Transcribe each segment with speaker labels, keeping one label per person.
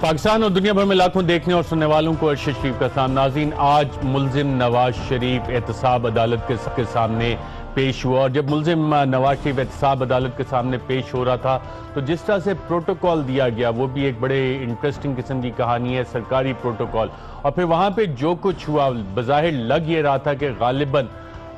Speaker 1: پاکستان اور دنیا بھر میں لاکھوں دیکھنے اور سننے والوں کو ارشد شریف کا سلام۔ ناظرین، آج ملزم نواز شریف احتساب عدالت کے سامنے پیش ہوا، اور جب ملزم نواز شریف احتساب عدالت کے سامنے پیش ہو رہا تھا تو جس طرح سے پروٹوکول دیا گیا وہ بھی ایک بڑے انٹرسٹنگ قسم کی کہانی ہے، سرکاری پروٹوکول۔ اور پھر وہاں پہ جو کچھ ہوا بظاہر لگ یہ رہا تھا کہ غالباً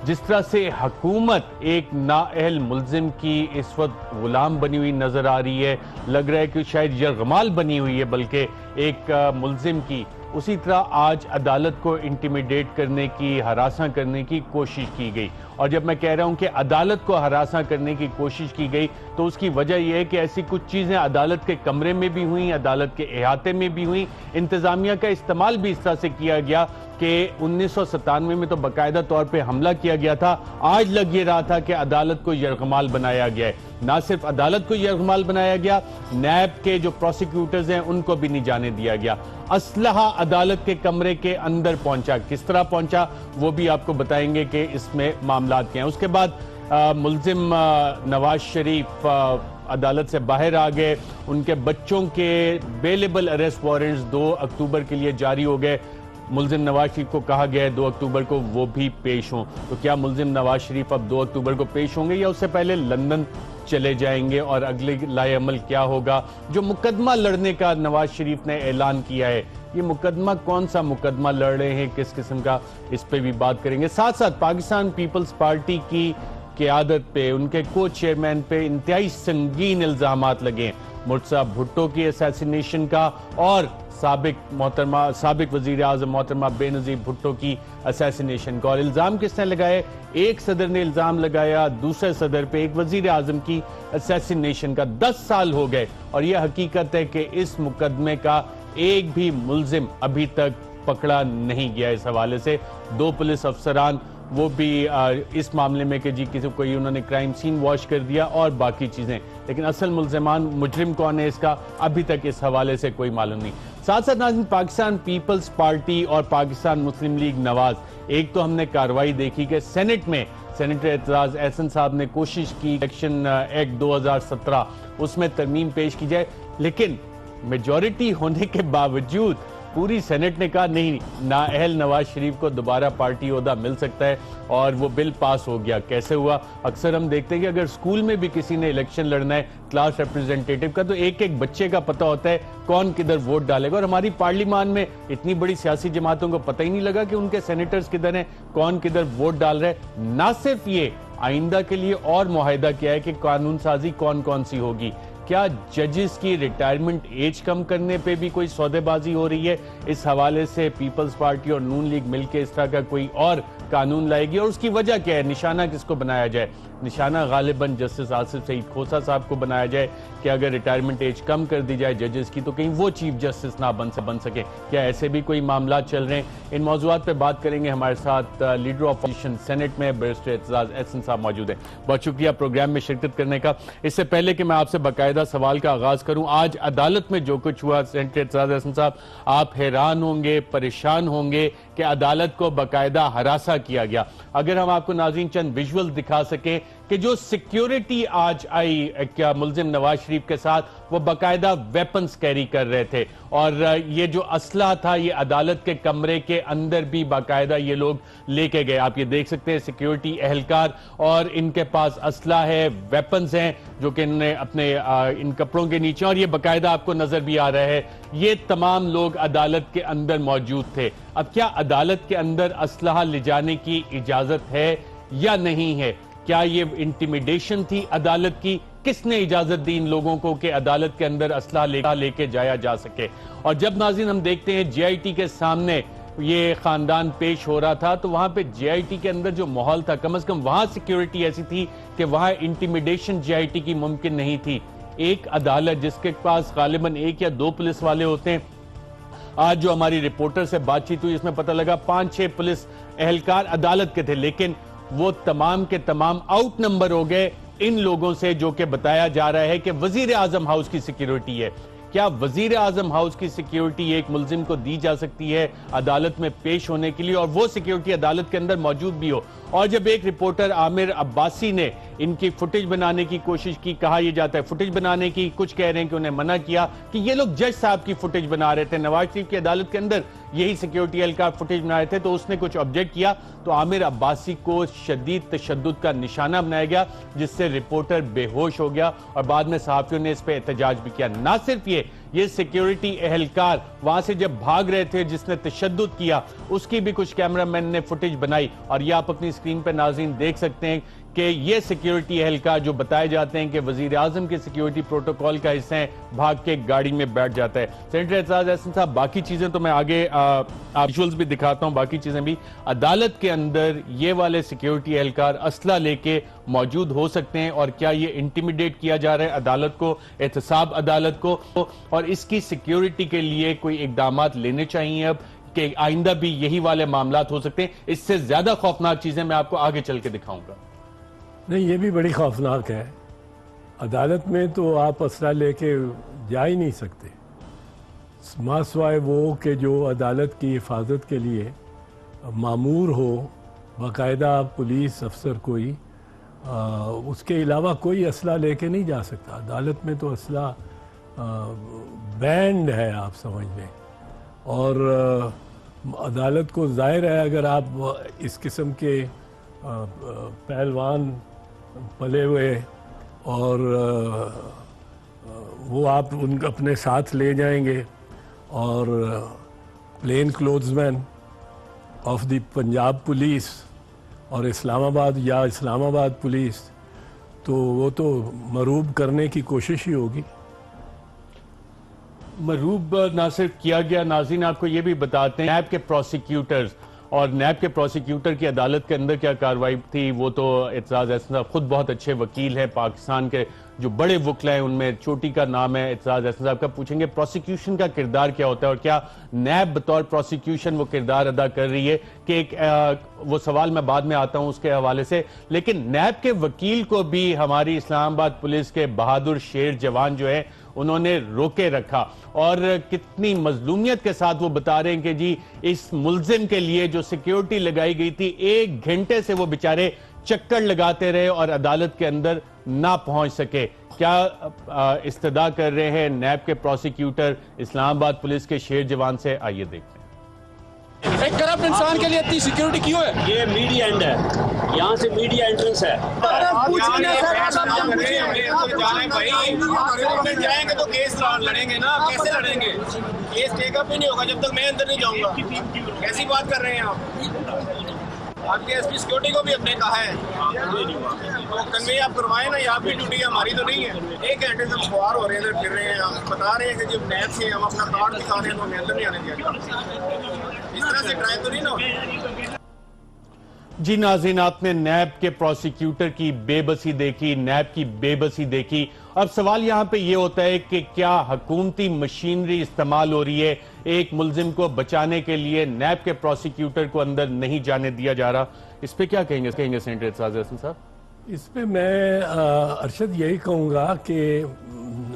Speaker 1: جس طرح سے حکومت ایک نااہل ملزم کی اس وقت غلام بنی ہوئی نظر آ رہی ہے، لگ رہا ہے کہ شاید یرغمال بنی ہوئی ہے بلکہ ایک ملزم کی، اسی طرح آج عدالت کو انٹیمیڈیٹ کرنے کی، ہراساں کرنے کی کوشش کی گئی۔ اور جب میں کہہ رہا ہوں کہ عدالت کو ہراساں کرنے کی کوشش کی گئی تو اس کی وجہ یہ ہے کہ ایسی کچھ چیزیں عدالت کے کمرے میں بھی ہوئیں، عدالت کے احاطے میں بھی ہوئیں، انتظامیہ کا استعمال بھی اس طرح سے کیا گیا کہ 1997 میں تو باقاعدہ طور پہ حملہ کیا گیا تھا، آج لگ یہ رہا تھا کہ عدالت کو یرغمال بنایا گیا ہے۔ نہ صرف عدالت کو یرغمال بنایا گیا، نیب کے جو پروسیکیوٹرز ہیں ان کو بھی نہیں جانے دیا گیا۔ اسلحہ عدالت کے کمرے کے اندر پہنچا، کس طرح پہنچا وہ بھی آپ کو بتائیں گے کہ اس میں معاملات کیا ہیں۔ اس کے بعد ملزم نواز شریف عدالت سے باہر آ گئے، ان کے بچوں کے بیلیبل اریسٹ وارنٹس 2 اکتوبر کے لیے جاری ہو گئے۔ ملزم نواز شریف کو کہا گیا ہے 2 اکتوبر کو وہ بھی پیش ہوں، تو کیا ملزم نواز شریف اب 2 اکتوبر کو پیش ہوں گے یا اس سے پہلے لندن چلے جائیں گے؟ اور اگلے لائے عمل کیا ہوگا؟ جو مقدمہ لڑنے کا نواز شریف نے اعلان کیا ہے، یہ مقدمہ کون سا مقدمہ لڑ رہے ہیں، کس قسم کا، اس پہ بھی بات کریں گے۔ ساتھ ساتھ پاکستان پیپلز پارٹی کی قیادت پہ، ان کے کو چیئرمین پہ انتہائی سنگین الزامات لگے ہیں، مرتضیٰ بھٹو کی اسیسینیشن کا اور سابق وزیر اعظم محترمہ بے نظیر بھٹو کی اسیسینیشن کا۔ اور الزام کس نے لگائے؟ ایک صدر نے الزام لگایا دوسرے صدر پہ ایک وزیر اعظم کی اسیسینیشن کا۔ 10 سال ہو گئے اور یہ حقیقت ہے کہ اس مقدمے کا ایک بھی ملزم ابھی تک پکڑا نہیں گیا۔ اس حوالے سے 2 پولیس افسران وہ بھی اس معاملے میں کہ کسی کو انہوں نے کرائم سین واش کر دیا اور باقی چیزیں، لیکن اصل مجرم کون ہے اس کا ابھی تک اس حوالے سے کوئی معلوم نہیں۔ ساتھ ساتھ ناظرین، پاکستان پیپلز پارٹی اور پاکستان مسلم لیگ نواز، ایک تو ہم نے کارروائی دیکھی کہ سینٹ میں سینیٹر اعتراض احسن صاحب نے کوشش کی الیکشن ایکٹ 2017 اس میں ترمیم پیش کی جائے، لیکن میجورٹی ہونے کے باوجود پوری سینٹ نے کہا نہیں، نااہل نواز شریف کو دوبارہ پارٹی عہدہ مل سکتا ہے، اور وہ بل پاس ہو گیا۔ کیسے ہوا؟ اکثر ہم دیکھتے ہیں کہ اگر اسکول میں بھی کسی نے الیکشن لڑنا ہے کلاس ریپرزنٹیٹیو کا تو ایک بچے کا پتہ ہوتا ہے کون کدھر ووٹ ڈالے گا، اور ہماری پارلیمان میں اتنی بڑی سیاسی جماعتوں کو پتہ ہی نہیں لگا کہ ان کے سینیٹرز کدھر ہیں، کون کدھر ووٹ ڈال رہے ہیں۔ نہ صرف یہ، آئندہ کے لیے اور معاہدہ کیا ہے کہ قانون سازی کون سی ہوگی، کیا ججز کی ریٹائرمنٹ ایج کم کرنے پہ بھی کوئی سودے بازی ہو رہی ہے؟ اس حوالے سے پیپلز پارٹی اور نون لیگ مل کے اس طرح کا کوئی اور قانون لائے گی، اور اس کی وجہ کیا ہے؟ نشانہ کس کو بنایا جائے؟ نشانہ غالباً جسٹس آصف سعید کھوسہ صاحب کو بنایا جائے کہ اگر ریٹائرمنٹ ایج کم کر دی جائے ججز کی تو کہیں وہ چیف جسٹس نہ بن سکے۔ کیا ایسے بھی کوئی معاملات چل رہے ہیں؟ ان موضوعات پہ بات کریں گے۔ ہمارے ساتھ لیڈر آف اپوزیشن سینٹ میں بیرسٹر اعتراض احسن صاحب موجود ہیں۔ بہت شکریہ پروگرام میں شرکت کرنے کا۔ اس سے پہلے کہ میں آپ سے باقاعدہ سوال کا آغاز کروں، آج عدالت میں جو کچھ ہوا، سینیٹر اعتراض احسن صاحب، آپ حیران ہوں گے، پریشان ہوں گے کہ عدالت کو باقاعدہ ہراساں کیا گیا۔ اگر ہم آپ کو ناظرین چند ویژول دکھا سکیں کہ جو سیکیورٹی آج آئی کیا ملزم نواز شریف کے ساتھ، وہ باقاعدہ ویپنز کیری کر رہے تھے، اور یہ جو اسلحہ تھا یہ عدالت کے کمرے کے اندر بھی باقاعدہ یہ لوگ لے کے گئے۔ آپ یہ دیکھ سکتے ہیں سیکیورٹی اہلکار، اور ان کے پاس اسلحہ ہے، ویپنز ہیں جو کہ انہوں نے اپنے ان کپڑوں کے نیچے، اور یہ باقاعدہ آپ کو نظر بھی آ رہا ہے، یہ تمام لوگ عدالت کے اندر موجود تھے۔ اب کیا عدالت کے اندر اسلحہ لے جانے کی اجازت ہے یا نہیں ہے؟ کیا یہ انٹیمیڈیشن تھی عدالت کی؟ کس نے اجازت دی ان لوگوں کو کہ عدالت کے اندر اسلحہ لے کے جایا جا سکے؟ اور جب ناظرین ہم دیکھتے ہیں جے آئی ٹی کے سامنے یہ خاندان پیش ہو رہا تھا تو وہاں پہ جے آئی ٹی کے اندر جو ماحول تھا، کم از کم وہاں سیکیورٹی ایسی تھی کہ وہاں انٹیمیڈیشن جے آئی ٹی کی ممکن نہیں تھی۔ ایک عدالت جس کے پاس غالباً 1 یا 2 پولیس والے ہوتے ہیں، آج جو ہماری رپورٹر سے بات چیت ہوئی اس میں پتہ لگا 5-6 پولیس اہلکار عدالت کے تھے، لیکن وہ تمام کے تمام آؤٹ نمبر ہو گئے ان لوگوں سے جو کہ بتایا جا رہا ہے کہ وزیر اعظم ہاؤس کی سیکیورٹی ہے۔ کیا وزیر اعظم ہاؤس کی سیکیورٹی ایک ملزم کو دی جا سکتی ہے عدالت میں پیش ہونے کے لیے، اور وہ سیکیورٹی عدالت کے اندر موجود بھی ہو؟ اور جب ایک رپورٹر عامر عباسی نے ان کی فوٹیج بنانے کی کوشش کی, کہا یہ جاتا ہے فوٹیج بنانے کی, کچھ کہہ رہے ہیں کہ انہیں منع کیا کہ یہ لوگ جج صاحب کی فوٹیج بنا رہے تھے, نواز شریف کی عدالت کے اندر یہی سیکیورٹی اہلکار فوٹیج بنا رہے تھے, تو اس نے کچھ آبجیکٹ کیا تو عامر عباسی کو شدید تشدد کا نشانہ بنایا گیا, جس سے رپورٹر بے ہوش ہو گیا اور بعد میں صحافیوں نے اس پہ احتجاج بھی کیا. نہ صرف یہ سیکیورٹی اہلکار وہاں سے جب بھاگ رہے تھے جس نے تشدد کیا, اس کی بھی کچھ کیمرہ مین نے فوٹیج بنائی, اور یہ آپ اپنی سکرین پہ ناظرین دیکھ سکتے ہیں کہ یہ سیکیورٹی اہلکار جو بتائے جاتے ہیں کہ وزیر اعظم کے سیکیورٹی پروٹوکول کا حصہ ہیں, بھاگ کے گاڑی میں بیٹھ جاتا ہے. سینیٹر اعتزاز احسن صاحب, باقی چیزیں تو میں آگے ویژولز بھی دکھاتا ہوں, باقی چیزیں بھی. عدالت کے اندر یہ والے سیکیورٹی اہلکار اسلحہ لے کے موجود ہو سکتے ہیں, اور کیا یہ انٹیمیڈیٹ کیا جا رہا ہے عدالت کو, احتساب عدالت کو, اور اس کی سیکیورٹی کے لیے کوئی اقدامات لینے چاہیے اب کہ آئندہ بھی یہی والے معاملات ہو سکتے ہیں؟ اس سے زیادہ خوفناک چیزیں میں آپ کو آگے چل کے دکھاؤں گا.
Speaker 2: نہیں, یہ بھی بڑی خوفناک ہے. عدالت میں تو آپ اسلحہ لے کے جا ہی نہیں سکتے, ماں سوائے وہ کہ جو عدالت کی حفاظت کے لیے مامور ہو, باقاعدہ پولیس افسر کوئی, اس کے علاوہ کوئی اسلحہ لے کے نہیں جا سکتا. عدالت میں تو اسلحہ بینڈ ہے, آپ سمجھ لیں. اور عدالت کو ظاہر ہے اگر آپ اس قسم کے پہلوان پلے ہوئے اور وہ آپ ان کو اپنے ساتھ لے جائیں گے, اور plain clothes men of the Punjab police اور اسلام آباد پولیس, تو وہ تو مروب کرنے کی کوشش ہی ہوگی.
Speaker 1: مروب نہ صرف کیا گیا, ناظرین آپ کو یہ بھی بتاتے ہیں نیب کے پروسیکیوٹرز اور نیب کے پروسیکیوٹر کی عدالت کے اندر کیا کارروائی تھی, وہ تو اعتزاز احسن صاحب خود بہت اچھے وکیل ہیں, پاکستان کے جو بڑے وکلا ہیں ان میں چوٹی کا نام ہے اعتزاز احسن صاحب کا. پوچھیں گے پروسیکیوشن کا کردار کیا ہوتا ہے, اور کیا نیب بطور پروسیکیوشن وہ کردار ادا کر رہی ہے کہ ایک وہ سوال میں بعد میں آتا ہوں اس کے حوالے سے, لیکن نیب کے وکیل کو بھی ہماری اسلام آباد پولیس کے بہادر شیر جوان جو ہے انہوں نے روکے رکھا, اور کتنی مظلومیت کے ساتھ وہ بتا رہے ہیں کہ جی اس ملزم کے لیے جو سیکیورٹی لگائی گئی تھی 1 گھنٹے سے وہ بیچارے چکر لگاتے رہے اور عدالت کے اندر نہ پہنچ سکے. کیا استدعا کر رہے ہیں نیب کے پروسیکیوٹر اسلام آباد پولیس کے شیر جوان سے, آئیے دیکھتے ہیں.
Speaker 3: ایک کرپٹ انسان کے لیے اتنی سیکیورٹی کیوں ہے؟
Speaker 4: یہ میڈیا اینڈ ہے, یہاں سے میڈیا انٹرنس ہے.
Speaker 5: جائیں گے تو کیس لڑیں گے نا, کیسے لڑیں گے؟ کیس ٹیک اپ ہی نہیں ہوگا جب تک میں اندر نہیں جاؤں گا. کیسی بات کر رہے ہیں آپ کے ایس پی سیکیورٹی کو بھی اپنے کہا ہے تو کنوے آپ کروائیں نا, یہ آپ کی ڈیوٹی ہے, ہماری تو نہیں ہے. 1 گھنٹے سے خوار ہو رہے ہیں, پھر رہے ہیں, ہم بتا رہے ہیں کہ جب نیب سے ہم اپنا کارڈ دکھا رہے ہیں تو ہمیں اندر نہیں آنے دیا. اس طرح سے ٹرائی تو نہیں نا.
Speaker 1: جی ناظرین, آپ نے نیب کے پروسیکیوٹر کی بے بسی دیکھی, نیب کی بے بسی دیکھی. اب سوال یہاں پہ یہ ہوتا ہے کہ کیا حکومتی مشینری استعمال ہو رہی ہے ایک ملزم کو بچانے کے لیے, نیب کے پروسیکیوٹر کو اندر نہیں جانے دیا جا رہا, اس پہ کیا کہیں گے سینیٹر اعتزاز احسن صاحب؟
Speaker 2: اس پہ میں ارشد یہی کہوں گا کہ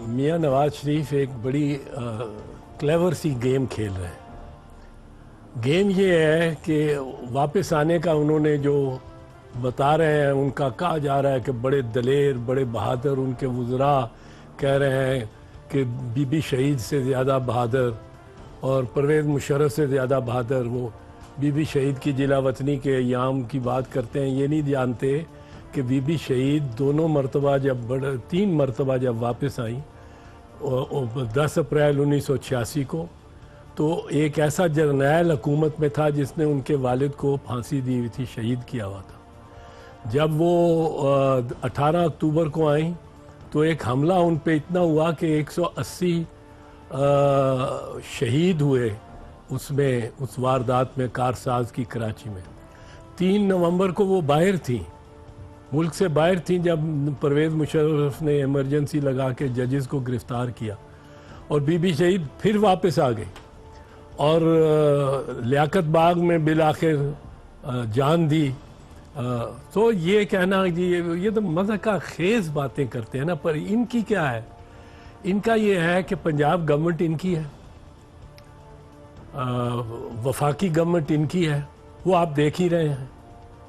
Speaker 2: میاں نواز شریف ایک بڑی کلیور سی گیم کھیل رہے ہیں. گیم یہ ہے کہ واپس آنے کا انہوں نے جو بتا رہے ہیں, ان کا کہا جا رہا ہے کہ بڑے دلیر, بڑے بہادر, ان کے وزراء کہہ رہے ہیں کہ بی بی شہید سے زیادہ بہادر اور پرویز مشرف سے زیادہ بہادر. وہ بی بی شہید کی جلا وطنی کے ایام کی بات کرتے ہیں, یہ نہیں جانتے کہ بی بی شہید 2 مرتبہ 3 مرتبہ جب واپس آئیں 10 اپریل 1986 کو, تو ایک ایسا جرنیل حکومت میں تھا جس نے ان کے والد کو پھانسی دی ہوئی تھی, شہید کیا ہوا تھا. جب وہ 18 اکتوبر کو آئیں تو ایک حملہ ان پہ اتنا ہوا کہ 180 شہید ہوئے اس واردات میں, کارساز کی کراچی میں. 3 نومبر کو وہ باہر تھیں, ملک سے باہر تھیں, جب پرویز مشرف نے ایمرجنسی لگا کے ججز کو گرفتار کیا, اور بی بی شہید پھر واپس آ گئی اور لیاقت باغ میں بالآخر جان دی. تو یہ کہنا جی یہ تو مذہق کا خیز باتیں کرتے ہیں نا, پر ان کی کیا ہے؟ ان کا یہ ہے کہ پنجاب گورنمنٹ ان کی ہے, وفاقی گورنمنٹ ان کی ہے, وہ آپ دیکھ ہی رہے ہیں.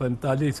Speaker 2: 45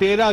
Speaker 1: 13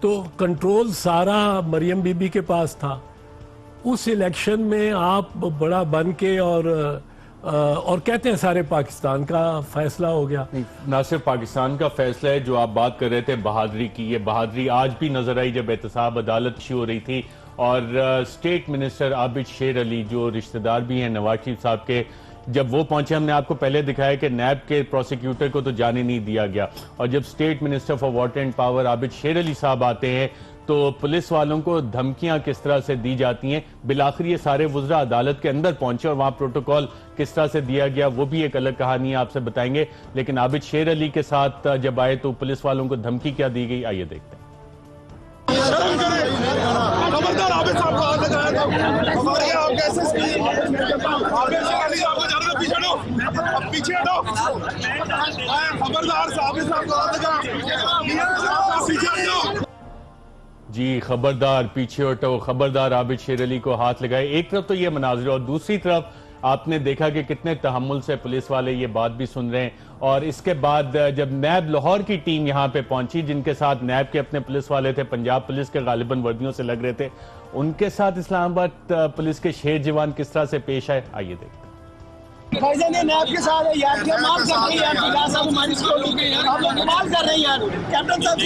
Speaker 2: تو کنٹرول سارا مریم بی بی کے پاس تھا. اس الیکشن میں آپ بڑا بن کے اور کہتے ہیں سارے پاکستان کا فیصلہ ہو گیا.
Speaker 1: نہ صرف پاکستان کا فیصلہ ہے. جو آپ بات کر رہے تھے بہادری کی, یہ بہادری آج بھی نظر آئی جب احتساب عدالت شروع ہو رہی تھی اور اسٹیٹ منسٹر عابد شیر علی جو رشتہ دار بھی ہیں نواز شریف صاحب کے, جب وہ پہنچے ہم نے آپ کو پہلے دکھایا کہ نیب کے پروسیکیوٹر کو تو جانے نہیں دیا گیا, اور جب state minister for water and power Abid Sher Ali صاحب آتے ہیں تو پولیس والوں کو دھمکیاں کس طرح سے دی جاتی ہیں. بالآخر یہ سارے وزراء عدالت کے اندر پہنچے اور وہاں پروٹوکول کس طرح سے دیا گیا وہ بھی ایک الگ کہانی آپ سے بتائیں گے. لیکن عابد شیر علی کے ساتھ جب آئے تو پولیس والوں کو دھمکی کیا دی گئی, آئیے دیکھتے ہیں.
Speaker 3: خبردار عابد صاحب کو ہاتھ لگایا تھا. آپ کیسے پیچھے ہٹو. خبردار عابد صاحب کو ہاتھ لگایا. پیچھے ہٹو.
Speaker 1: جی خبردار پیچھے ہٹو. خبردار عابد شیر علی کو ہاتھ لگائے. ایک طرف تو یہ مناظر اور دوسری طرف آپ نے دیکھا کہ کتنے تحمل سے پولیس والے یہ بات بھی سن رہے ہیں. اور اس کے بعد جب نیب لاہور کی ٹیم یہاں پہ پہنچی جن کے ساتھ نیب کے اپنے پولیس والے تھے, پنجاب پولیس کے غالباً وردیوں سے لگ رہے تھے, ان کے ساتھ اسلام آباد پولیس کے شیر جوان کس طرح سے پیش آئے, آئیے دیکھتے ہیں.
Speaker 6: فیضان یہ نیب کے ساتھ ہے یار, کیا معاف کر رہے ہیں یار, فیضان صاحب ہماری سیکورٹی کے آپ لوگ معاف کر رہے ہیں یار. کیپٹن صاحب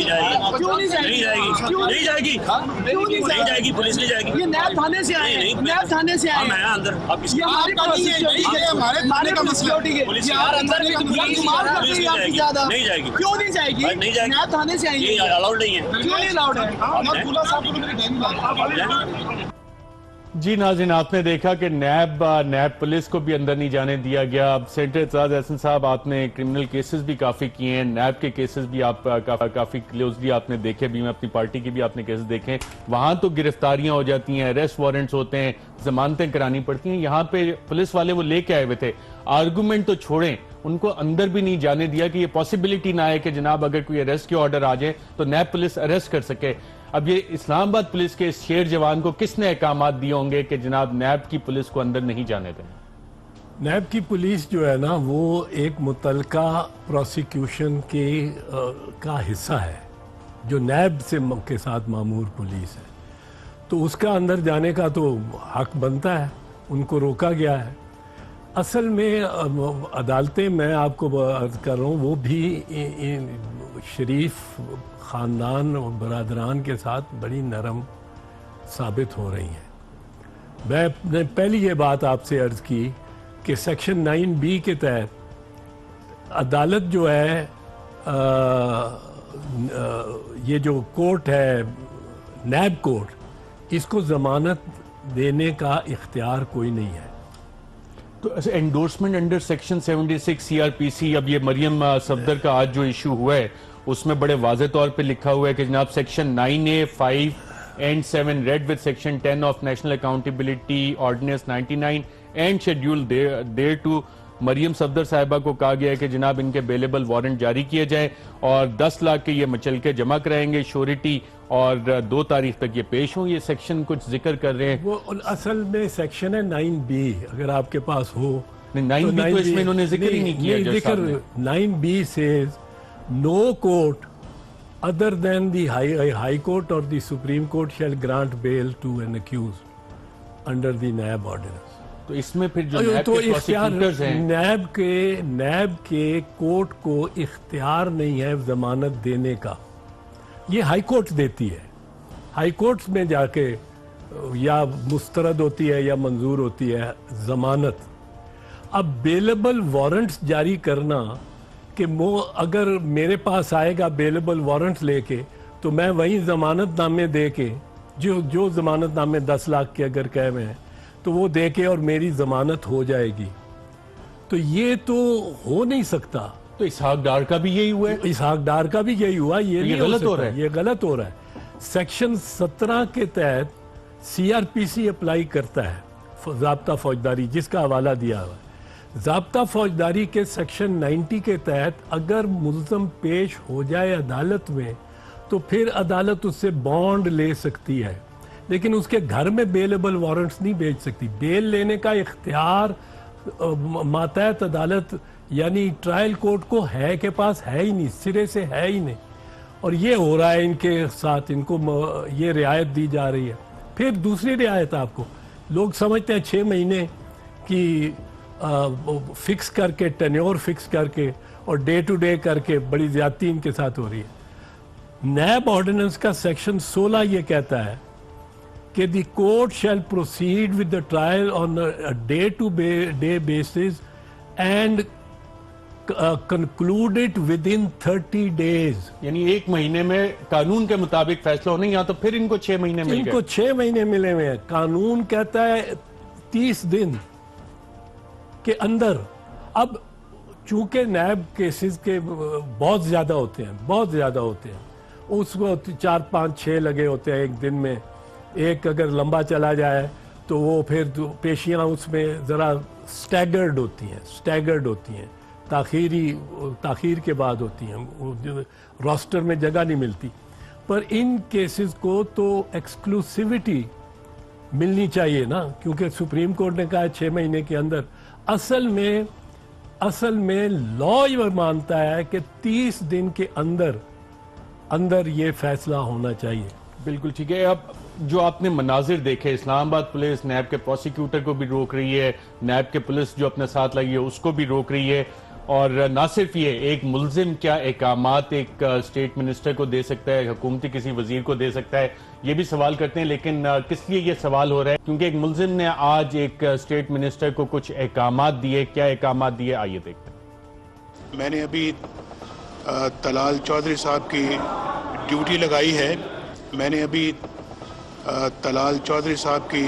Speaker 6: کیوں نہیں جائے گی؟
Speaker 4: نہیں جائے گی, نہیں جائے گی, پولیس نہیں جائے گی.
Speaker 6: یہ نیب تھانے سے آئے ہیں, نیب تھانے سے آئے ہیں.
Speaker 4: میں اندر
Speaker 6: یہ ہمارے سیکورٹی کے یار اندر بھی معاف کر رہے ہیں آپ کی زیادہ.
Speaker 4: نہیں جائے گی.
Speaker 6: کیوں نہیں جائے گی؟ نیب تھانے سے آئیں گے.
Speaker 4: یہ الاؤڈ نہیں ہے.
Speaker 6: کیوں نہیں الاؤڈ ہے؟
Speaker 1: جی ناظرین, آپ نے دیکھا کہ نیب پولیس کو بھی اندر نہیں جانے دیا گیا. اب سینیٹر اعتراض احسن صاحب, آپ نے کرمنل کیسز بھی کافی کیے ہیں, نیب کے کیسز بھی آپ کافی کلوزلی آپ نے دیکھے بھی, میں اپنی پارٹی کی بھی آپ نے کیسز دیکھے. وہاں تو گرفتاریاں ہو جاتی ہیں, اریسٹ وارنٹس ہوتے ہیں, ضمانتیں کرانی پڑتی ہیں. یہاں پہ پولیس والے وہ لے کے آئے ہوئے تھے, آرگومنٹ تو چھوڑیں, ان کو اندر بھی نہیں جانے دیا کہ یہ پاسبلٹی نہ آئے کہ جناب اگر کوئی اریسٹ کے آرڈر آ جائے تو نیب پولیس اریسٹ کر سکے. اب یہ اسلام آباد پولیس کے اس شیر جوان کو کس نے احکامات دیے ہوں گے کہ جناب نیب کی پولیس کو اندر نہیں جانے دیں؟
Speaker 2: نیب کی پولیس جو ہے نا وہ ایک متعلقہ پروسیکیوشن کا حصہ ہے جو نیب کے ساتھ مامور پولیس ہے, تو اس کا اندر جانے کا تو حق بنتا ہے, ان کو روکا گیا ہے. اصل میں عدالتیں میں آپ کو عرض کر رہا ہوں وہ بھی شریف خاندان اور برادران کے ساتھ بڑی نرم ثابت ہو رہی ہیں. میں نے پہلی یہ بات آپ سے عرض کی کہ سیکشن 9B کے تحت عدالت جو ہے یہ جو کورٹ ہے نیب کورٹ, اس کو ضمانت دینے کا اختیار کوئی نہیں ہے.
Speaker 1: تو انڈورسمنٹ انڈر سیکشن 76 CRPC, اب یہ مریم صفدر کا آج جو ایشو ہوا ہے اس میں بڑے واضح طور پہ لکھا ہوا ہے کہ جناب section 9A, 5 and 7 read with section 10 of National Accountability Ordinance 99 and schedule thereto. مریم صفدر صاحبہ کو کہا گیا ہے کہ جناب ان کے بیلیبل وارنٹ جاری کیے جائیں اور 10 لاکھ کے یہ مچلکے جمع کرائیں گے شورٹی, اور 2 تاریخ تک یہ پیش ہوں. یہ سیکشن کچھ ذکر کر رہے ہیں,
Speaker 2: وہ اصل میں سیکشن ہے 9B, اگر آپ کے پاس ہو.
Speaker 1: 9B تو اس میں انہوں نے ذکر ہی نہیں کیا.
Speaker 2: ذکر 9B says no court other than the high court or the Supreme Court shall grant bail to an accused under the NAB ordinance.
Speaker 1: تو اس میں پھر جو نیب کے پروسیکیوٹرز ہیں,
Speaker 2: نیب کے کورٹ کو اختیار نہیں ہے ضمانت دینے کا, یہ ہائی کورٹ دیتی ہے. ہائی کورٹس میں جا کے یا مسترد ہوتی ہے یا منظور ہوتی ہے ضمانت. اب بیلیبل وارنٹس جاری کرنا کہ اگر میرے پاس آئے گا بیلیبل وارنٹس لے کے تو میں وہیں ضمانت نامے دے کے جو ضمانت نامے 10 لاکھ کے اگر کہے ہوئے ہیں تو وہ دے کے اور میری ضمانت ہو جائے گی, تو یہ تو ہو نہیں سکتا.
Speaker 1: تو اسحاق ڈار کا بھی یہی ہوا ہے,
Speaker 2: اسحاق ڈار کا بھی یہی ہوا. یہ
Speaker 1: غلط ہو رہا ہے,
Speaker 2: یہ غلط ہو رہا ہے. سیکشن 17 کے تحت CRPC اپلائی کرتا ہے ضابطہ فوجداری, جس کا حوالہ دیا ہوا ہے. ضابطہ فوجداری کے سیکشن 90 کے تحت اگر ملزم پیش ہو جائے عدالت میں تو پھر عدالت اس سے بانڈ لے سکتی ہے, لیکن اس کے گھر میں بیلیبل وارنٹس نہیں بھیج سکتی. بیل لینے کا اختیار ماتحت عدالت یعنی ٹرائل کورٹ کو ہے کے پاس ہے ہی نہیں, سرے سے ہے ہی نہیں. اور یہ ہو رہا ہے ان کے ساتھ، ان کو یہ رعایت دی جا رہی ہے. پھر دوسری رعایت آپ کو لوگ سمجھتے ہیں 6 مہینے کی فکس کر کے، ٹینیور فکس کر کے اور ڈے ٹو ڈے کر کے بڑی زیادتی ان کے ساتھ ہو رہی ہے. نیب آرڈیننس کا سیکشن 16 یہ کہتا ہے کہ the court shall proceed with the trial on day to day basis and conclude it within 30 days.
Speaker 1: یعنی 1 مہینے میں قانون کے مطابق فیصلہ ہونے، یا تو پھر ان کو 6 مہینے مل
Speaker 2: ان
Speaker 1: گئے.
Speaker 2: کو 6 مہینے ملے ہوئے ہیں. قانون کہتا ہے 30 دن کے اندر. اب چونکہ نیب کیسز کے بہت زیادہ ہوتے ہیں، اس کو 4 5 6 لگے ہوتے ہیں ایک دن میں. ایک اگر لمبا چلا جائے تو وہ پھر پیشیاں اس میں ذرا سٹیگرڈ ہوتی ہیں، تاخیر کے بعد ہوتی ہیں، راسٹر میں جگہ نہیں ملتی. پر ان کیسز کو تو ایکسکلوسیوٹی ملنی چاہیے نا، کیونکہ سپریم کورٹ نے کہا 6 مہینے کے اندر. اصل میں لا یہ مانتا ہے کہ 30 دن کے اندر یہ فیصلہ ہونا چاہیے.
Speaker 1: بالکل ٹھیک ہے. اب جو آپ نے مناظر دیکھے، اسلام آباد پولیس نیب کے پروسیکیوٹر کو بھی روک رہی ہے، نیب کے پولیس جو اپنے ساتھ لگی ہے اس کو بھی روک رہی ہے. اور نہ صرف یہ، ایک ملزم کیا احکامات ایک اسٹیٹ منسٹر کو دے سکتا ہے، حکومتی کسی وزیر کو دے سکتا ہے، یہ بھی سوال کرتے ہیں. لیکن کس لیے یہ سوال ہو رہا ہے؟ کیونکہ ایک ملزم نے آج ایک اسٹیٹ منسٹر کو کچھ احکامات دیے. کیا احکامات دیے، آئیے دیکھتے ہیں.
Speaker 7: میں نے ابھی طلال چودھری صاحب کی ڈیوٹی لگائی ہے. طلال چودھری صاحب کی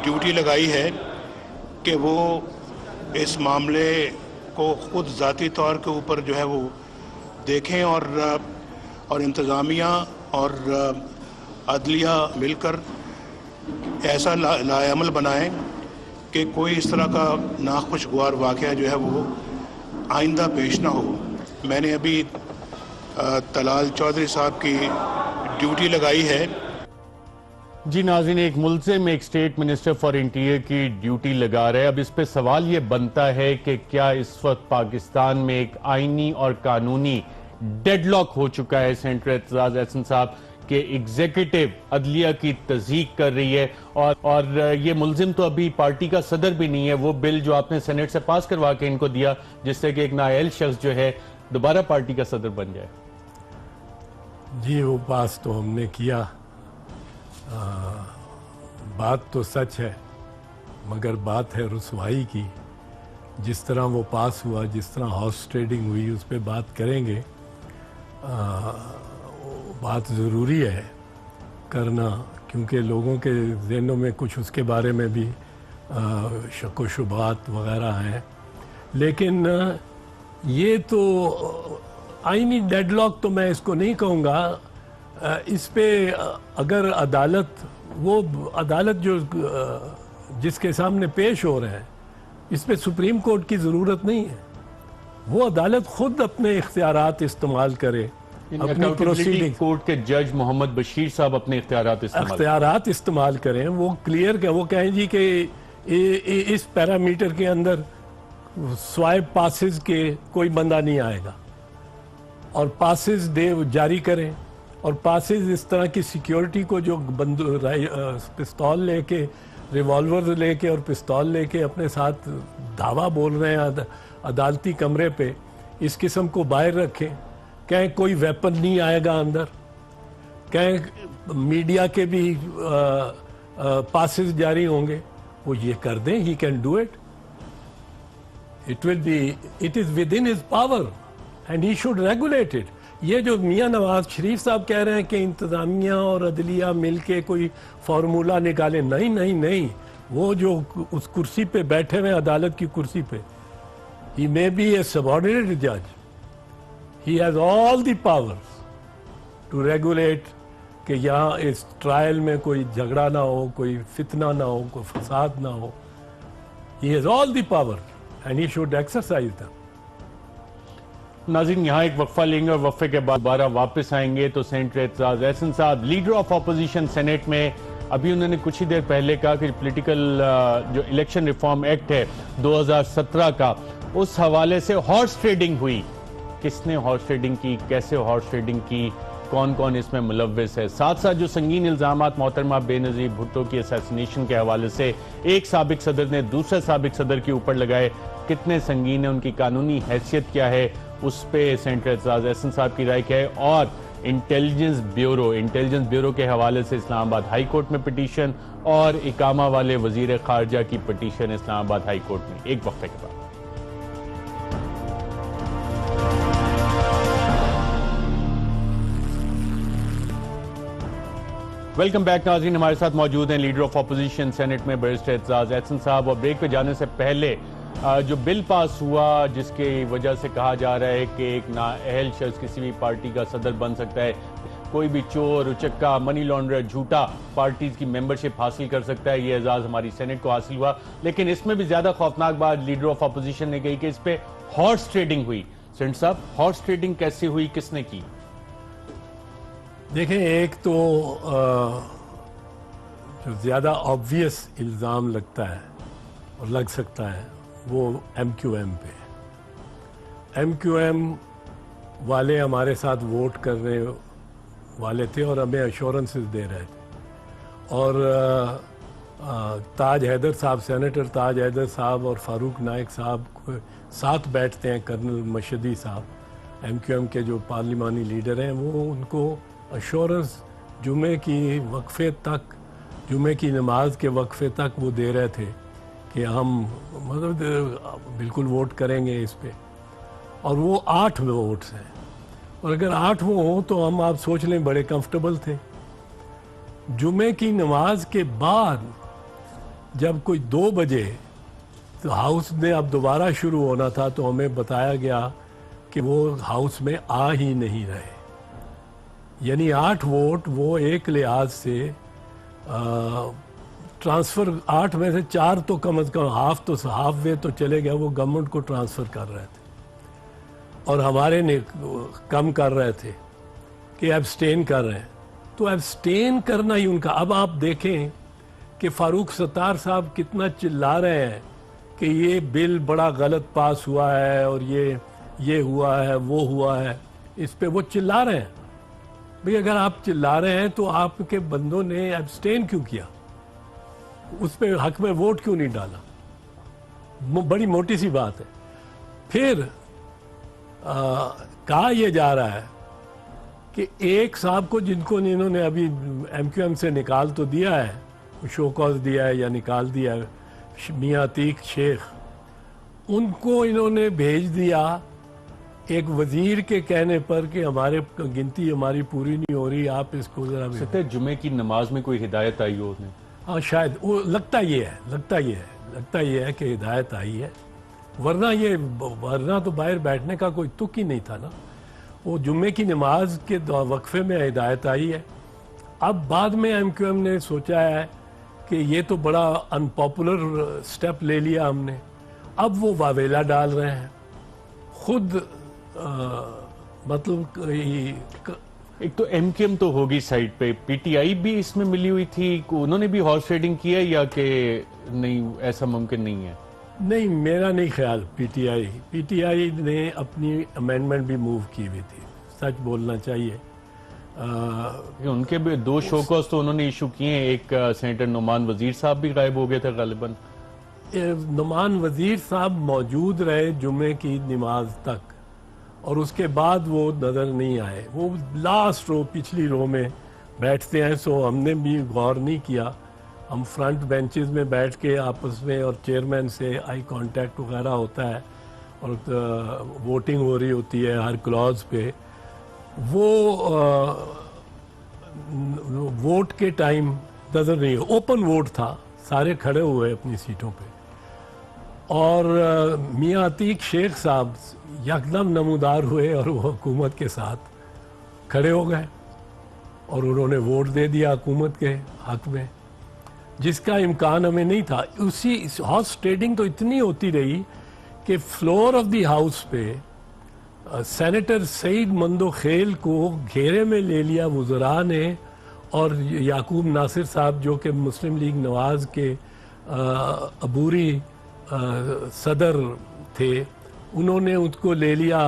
Speaker 7: ڈیوٹی لگائی ہے کہ وہ اس معاملے کو خود ذاتی طور کے اوپر جو ہے وہ دیکھیں اور انتظامیہ اور عدلیہ مل کر ایسا لائحہ بنائیں کہ کوئی اس طرح کا ناخوشگوار واقعہ جو ہے وہ آئندہ پیش نہ ہو. میں نے ابھی طلال چودھری صاحب کی ڈیوٹی لگائی ہے.
Speaker 1: جی ناظرین، ایک ملزم ایک اسٹیٹ منسٹر فار انٹیریئر کی ڈیوٹی لگا رہے ہیں. اب اس پہ سوال یہ بنتا ہے کہ کیا اس وقت پاکستان میں ایک آئینی اور قانونی ڈیڈ لاک ہو چکا ہے سینیٹر اعتزاز احسن صاحب کہ ایگزیکٹو عدلیہ کی تصدیق کر رہی ہے، اور یہ ملزم تو ابھی پارٹی کا صدر بھی نہیں ہے. وہ بل جو آپ نے سینیٹ سے پاس کروا کے ان کو دیا جس سے کہ ایک نااہل شخص جو ہے دوبارہ پارٹی کا صدر بن جائے.
Speaker 2: جی وہ پاس تو ہم نے کیا، بات تو سچ ہے، مگر بات ہے رسوائی کی. جس طرح وہ پاس ہوا، جس طرح ہاؤس ٹریڈنگ ہوئی، اس پہ بات کریں گے. بات ضروری ہے کرنا، کیونکہ لوگوں کے ذہنوں میں کچھ اس کے بارے میں بھی شک و شبہات وغیرہ ہیں. لیکن یہ تو آئینی ڈیڈ لاک تو میں اس کو نہیں کہوں گا. اس پہ اگر عدالت جو جس کے سامنے پیش ہو رہے ہیں، اس پہ سپریم کورٹ کی ضرورت نہیں ہے. وہ عدالت خود اپنے اختیارات استعمال کرے، اپنی پروسیڈنگ.
Speaker 1: کورٹ کے جج محمد بشیر صاحب اپنے اختیارات
Speaker 2: استعمال کریں. وہ کلیئر کہ وہ کہیں جی کہ اس پیرامیٹر کے اندر سوائے پاسز کے کوئی بندہ نہیں آئے گا، اور پاسز جاری کریں. اور پاسز اس طرح کی سیکیورٹی کو جو پستول لے کے، ریوالور لے کے اور پستول لے کے اپنے ساتھ دھاوا بول رہے ہیں عدالتی کمرے پہ، اس قسم کو باہر رکھیں. کہیں کوئی ویپن نہیں آئے گا اندر. کہیں میڈیا کے بھی پاسز جاری ہوں گے. وہ یہ کر دیں. He can do it. it is within his power and he should regulate it. یہ جو میاں نواز شریف صاحب کہہ رہے ہیں کہ انتظامیہ اور عدلیہ مل کے کوئی فارمولہ نکالے، نہیں. وہ جو اس کرسی پہ بیٹھے ہوئے عدالت کی کرسی پہ، he may be a subordinate judge. He has all the powers to regulate کہ یہاں اس ٹرائل میں کوئی جھگڑا نہ ہو، کوئی فتنہ نہ ہو، کوئی فساد نہ ہو. He has all the power and he should exercise them.
Speaker 1: ناظرین یہاں ایک وقفہ لیں گے اور وقفے کے بعد دوبارہ واپس آئیں گے. تو سینیٹر اعتزاز احسن صاحب، لیڈر آف اپوزیشن سینیٹ میں، ابھی انہوں نے کچھ ہی دیر پہلے کہا کہ پولیٹیکل جو الیکشن ریفارم ایکٹ ہے 2017 کا، اس حوالے سے ہارس ٹریڈنگ ہوئی کس نے ہارس ٹریڈنگ کی, کیسے ہارس ٹریڈنگ کی, کون کون اس میں ملوث ہے. ساتھ ساتھ جو سنگین الزامات محترمہ بے نظیر بھٹو کی اسیسینیشن کے حوالے سے ایک سابق صدر نے دوسرے سابق صدر کے اوپر لگائے, کتنے سنگین ہیں, ان کی قانونی حیثیت کیا ہے, اس پہ سینیٹر اعتزاز احسن صاحب کی رائے کیا ہے. اور انٹیلیجنس بیورو کے حوالے سے اسلام آباد ہائی کورٹ میں پٹیشن اور اقامہ والے وزیر خارجہ کی پٹیشن اسلام آباد ہائی کورٹ میں. ایک وقفے کے بعد ویلکم بیک. ناظرین, ہمارے ساتھ موجود ہیں لیڈر آف اپوزیشن سینٹ میں بیرسٹر اعتزاز احسن صاحب. اور بریک پہ جانے سے پہلے جو بل پاس ہوا جس کی وجہ سے کہا جا رہا ہے کہ ایک نااہل شخص کسی بھی پارٹی کا صدر بن سکتا ہے, کوئی بھی چور, اچکا, منی لانڈرر, جھوٹا پارٹیز کی ممبرشپ حاصل کر سکتا ہے, یہ اعزاز ہماری سینٹ کو حاصل ہوا. لیکن اس میں بھی زیادہ خوفناک بات لیڈر آف اپوزیشن نے کہی کہ اس پہ ہارس ٹریڈنگ ہوئی. سینٹ صاحب, ہارس ٹریڈنگ کیسے ہوئی, کس نے کی؟
Speaker 2: دیکھیں, ایک تو جو زیادہ آبویس الزام لگتا ہے اور لگ سکتا ہے وہ ایم کیو ایم پہ. ایم کیو ایم والے ہمارے ساتھ ووٹ کرنے والے تھے اور ہمیں ایشورنسز دے رہے تھے, اور تاج حیدر صاحب, سینیٹر تاج حیدر صاحب اور فاروق نائک صاحب کو ساتھ بیٹھتے ہیں, کرنل مشدی صاحب ایم کیو ایم کے جو پارلیمانی لیڈر ہیں, وہ ان کو ایشورنس جمعے کی وقفے تک, جمعے کی نماز کے وقفے تک وہ دے رہے تھے کہ ہم مطلب بالکل ووٹ کریں گے اس پہ. اور وہ 8 ووٹس ہیں, اور اگر 8 وہ ہوں تو ہم, آپ سوچ لیں, بڑے کمفرٹیبل تھے. جمعے کی نماز کے بعد جب کوئی 2 بجے تو ہاؤس میں اب دوبارہ شروع ہونا تھا, تو ہمیں بتایا گیا کہ وہ ہاؤس میں آ ہی نہیں رہے. یعنی 8 ووٹ وہ ایک لحاظ سے ٹرانسفر, 8 میں سے 4 تو کم از کم ہاف وے تو چلے گیا, وہ گورنمنٹ کو ٹرانسفر کر رہے تھے, اور ہمارے نے کم کر رہے تھے کہ ایبسٹین کر رہے ہیں. تو ایبسٹین کرنا ہی ان کا. اب آپ دیکھیں کہ فاروق ستار صاحب کتنا چلا رہے ہیں کہ یہ بل بڑا غلط پاس ہوا ہے, اور یہ ہوا ہے, وہ ہوا ہے, اس پہ وہ چلا رہے ہیں. بھئی اگر آپ چلا رہے ہیں تو آپ کے بندوں نے ایبسٹین کیوں کیا, اس پہ حق میں ووٹ کیوں نہیں ڈالا؟ بڑی موٹی سی بات ہے. پھر کہا یہ جا رہا ہے کہ ایک صاحب کو, جن کو انہوں نے ابھی ایم کیو ایم سے نکال تو دیا ہے, شو کاز دیا ہے یا نکال دیا ہے, میاں عتیق شیخ, ان کو انہوں نے بھیج دیا ایک وزیر کے کہنے پر کہ ہمارے گنتی ہماری پوری نہیں ہو رہی, آپ اس کو ذرا.
Speaker 1: سکتے جمعے کی نماز میں کوئی ہدایت آئی ہو انہیں؟
Speaker 2: ہاں شاید, وہ لگتا یہ ہے کہ ہدایت آئی ہے, ورنہ تو باہر بیٹھنے کا کوئی تک ہی نہیں تھا نا. وہ جمعے کی نماز کے وقفے میں ہدایت آئی ہے. اب بعد میں ایم کیو ایم نے سوچا ہے کہ یہ تو بڑا ان پاپولر سٹیپ لے لیا ہم نے, اب وہ واویلا ڈال رہے ہیں خود. مطلب
Speaker 1: ایک تو ایم کیو ایم تو ہوگی سائٹ پہ, پی ٹی آئی بھی اس میں ملی ہوئی تھی, انہوں نے بھی ہارس ٹریڈنگ کیا یا کہ نہیں, ایسا ممکن نہیں ہے؟
Speaker 2: نہیں, میرا نہیں خیال. پی ٹی آئی نے اپنی امینڈمنٹ بھی موو کی ہوئی تھی, سچ بولنا چاہیے.
Speaker 1: ان کے بھی 2 شو کاز تو انہوں نے ایشو کیے ہیں. ایک سینیٹر نعمان وزیر صاحب بھی غائب ہو گئے تھے غالباً.
Speaker 2: نعمان وزیر صاحب موجود رہے جمعے کی نماز تک, اور اس کے بعد وہ نظر نہیں آئے. وہ لاسٹ رو, پچھلی رو میں بیٹھتے ہیں, سو ہم نے بھی غور نہیں کیا. ہم فرنٹ بینچز میں بیٹھ کے آپس میں, اور چیئرمین سے آئی کانٹیکٹ وغیرہ ہوتا ہے, اور ووٹنگ ہو رہی ہوتی ہے ہر کلاز پہ. وہ ووٹ کے ٹائم نظر نہیں, اوپن ووٹ تھا, سارے کھڑے ہوئے اپنی سیٹوں پہ, اور میاں عتیق شیخ صاحب یکدم نمودار ہوئے اور وہ حکومت کے ساتھ کھڑے ہو گئے, اور انہوں نے ووٹ دے دیا حکومت کے حق میں, جس کا امکان ہمیں نہیں تھا. ہارس ٹریڈنگ تو اتنی ہوتی رہی کہ فلور آف دی ہاؤس پہ سینیٹر سعید مندوخیل کو گھیرے میں لے لیا وزراء نے, اور یعقوب ناصر صاحب جو کہ مسلم لیگ نواز کے عبوری صدر تھے, انہوں نے اس کو لے لیا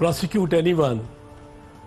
Speaker 2: prosecute anyone,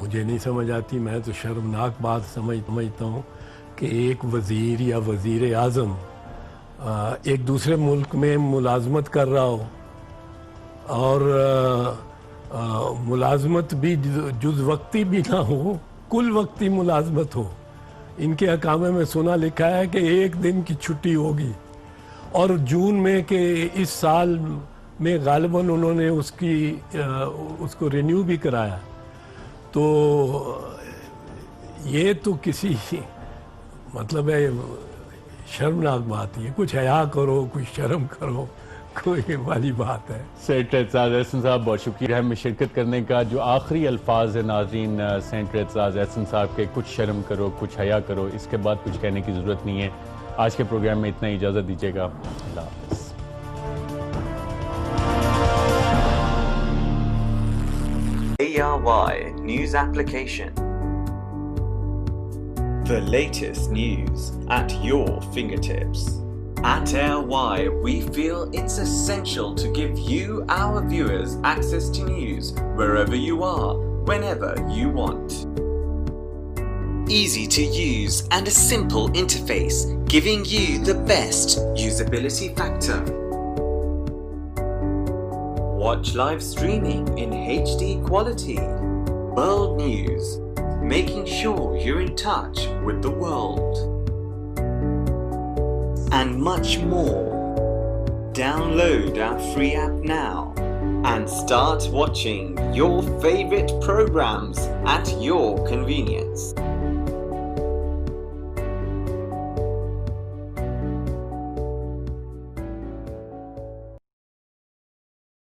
Speaker 2: مجھے نہیں سمجھ آتی. میں تو شرمناک بات سمجھتا ہوں کہ ایک وزیر یا وزیر اعظم ایک دوسرے ملک میں ملازمت کر رہا ہو اور ملازمت بھی جز وقتی بھی نہ ہو, کل وقتی ملازمت ہو. ان کے احکامے میں سنا لکھا ہے کہ ایک دن کی چھٹی ہوگی, اور جون میں کہ اس سال میں غالباً انہوں نے اس کو رینیو بھی کرایا. تو یہ تو کسی مطلب ہے شرمناک بات ہے. کچھ حیا کرو, کچھ شرم کرو, کوئی والی بات ہے.
Speaker 1: سینیٹر اعتزاز احسن صاحب بہت شکریہ میں شرکت کرنے کا. جو آخری الفاظ ہیں ناظرین سینیٹر اعتزاز احسن صاحب کے, کچھ شرم کرو, کچھ حیا کرو, اس کے بعد کچھ کہنے کی ضرورت نہیں ہے. آج کے پروگرام میں اتنا ہی, اجازت دیجیے گا. اللہ حافظ.
Speaker 8: ARY News Application. The latest news at your fingertips. At ARY, we feel it's essential to give you, our viewers, access to news wherever you are, whenever you want. Easy to use and a simple interface, giving you the best usability factor. Watch live streaming in HD quality. World news, making sure you're in touch with the world. And much more. Download our free app now and start watching your favorite programs at your convenience.